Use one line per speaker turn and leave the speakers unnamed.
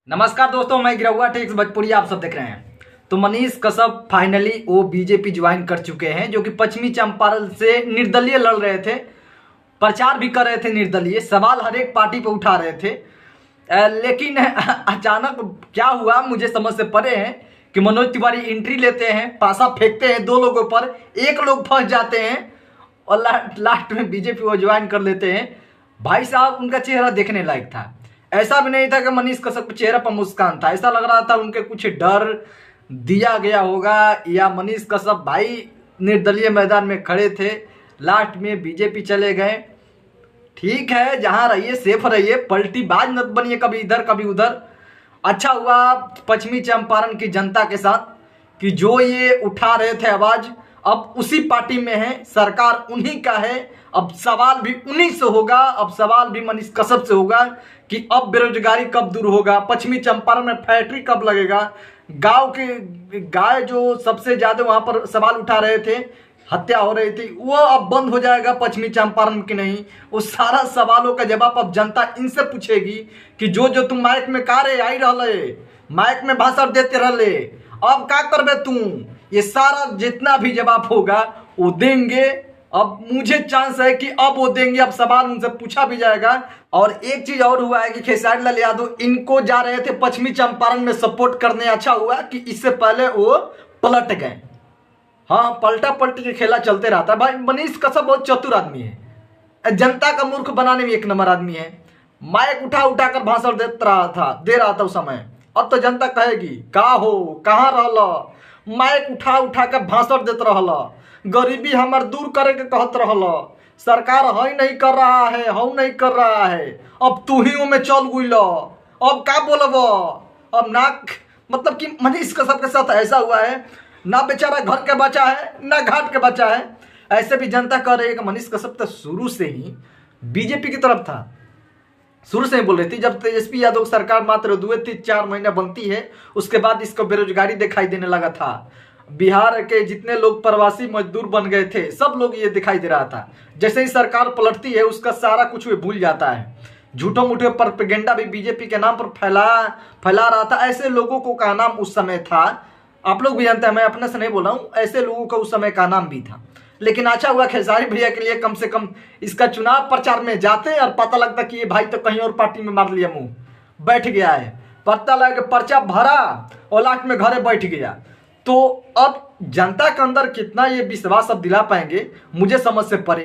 नमस्कार दोस्तों, मैं गिरहुआ टेक्स भोजपुरी आप सब देख रहे हैं। तो मनीष कश्यप फाइनली वो बीजेपी ज्वाइन कर चुके हैं, जो कि पश्चिमी चंपारण से निर्दलीय लड़ रहे थे, प्रचार भी कर रहे थे निर्दलीय, सवाल हर एक पार्टी पे उठा रहे थे। लेकिन अचानक क्या हुआ मुझे समझ से परे है कि मनोज तिवारी एंट्री लेते हैं, पासा फेंकते हैं दो लोगों पर, एक लोग फंस जाते हैं और लास्ट में बीजेपी वो ज्वाइन कर लेते हैं। भाई साहब, उनका चेहरा देखने लायक था। ऐसा भी नहीं था कि मनीष कश्यप के चेहरे पर मुस्कान था, ऐसा लग रहा था उनके कुछ डर दिया गया होगा, या मनीष कश्यप भाई निर्दलीय मैदान में खड़े थे, लास्ट में बीजेपी चले गए। ठीक है, जहां रहिए सेफ रहिए, पलटीबाज मत बनिए कभी इधर कभी उधर। अच्छा हुआ पश्चिमी चंपारण की जनता के साथ कि जो ये उठा रहे थे आवाज, अब उसी पार्टी में है, सरकार उन्हीं का है, अब सवाल भी उन्हीं से होगा, अब सवाल भी मनीष कश्यप से होगा कि अब बेरोजगारी कब दूर होगा, पश्चिमी चंपारण में फैक्ट्री कब लगेगा, गांव के गाय जो सबसे ज्यादा वहां पर सवाल उठा रहे थे, हत्या हो रही थी, वो अब बंद हो जाएगा पश्चिमी चंपारण की नहीं। वो सारा सवालों का जवाब अब जनता इनसे पूछेगी कि जो जो तुम माइक में का रे आई रहे, माइक में भाषण देते रहे, अब क्या करबे तुम, ये सारा जितना भी जवाब होगा वो देंगे। अब मुझे चांस है कि अब वो देंगे, अब सवाल उनसे पूछा भी जाएगा। और एक चीज और हुआ है कि खेसारी लाल यादव इनको जा रहे थे पश्चिमी चंपारण में सपोर्ट करने, अच्छा हुआ कि इससे पहले वो पलट गए। हाँ, पलटा पलटी के खेला चलते रहता है। भाई मनीष कश्यप बहुत चतुर आदमी है, जनता का मूर्ख बनाने में एक नंबर आदमी है। माइक उठा उठा कर भाषण दे रहा था उस समय। अब तो जनता कहेगी का हो, कहाँ रहल, माइक उठा उठा कर भाषण देते रहल, गरीबी हमार दूर करे के कहत रहल, सरकार हई नहीं कर रहा है, हऊ नहीं कर रहा है, अब तू ही में चल गुल, अब क्या बोलब, अब ना, मतलब कि मनीष कश्यप के साथ ऐसा हुआ है, ना बेचारा घर के बचा है ना घाट के बचा है। ऐसे भी जनता कह रही है कि मनीष कश्यप तो शुरू से ही बीजेपी की तरफ था, शुरू से ही बोल रही थी। जब तेजस्वी यादव सरकार मात्र 2-4 महीना बनती है, उसके बाद इसको बेरोजगारी दिखाई देने लगा था। बिहार के जितने लोग प्रवासी मजदूर बन गए थे, सब लोग ये दिखाई दे रहा था। जैसे ही सरकार पलटती है, उसका सारा कुछ वो भूल जाता है। झूठो मूठे प्रोपेगेंडा भी बीजेपी के नाम पर फैला रहा था। ऐसे लोगों को का नाम उस समय था, आप लोग भी जानते हैं, मैं अपने से नहीं बोल रहा हूँ, ऐसे लोगों का उस समय का नाम भी था। लेकिन अच्छा हुआ खेसारी भैया के लिए कम से कम इसका चुनाव प्रचार में जाते और पता लगता कि ये भाई तो कहीं और पार्टी में मार लिया, मुंह बैठ गया है, पता लगा कि पर्चा भरा और लास्ट में घरे बैठ गया। तो अब जनता के अंदर कितना ये विश्वास अब दिला पाएंगे, मुझे समझ से परे।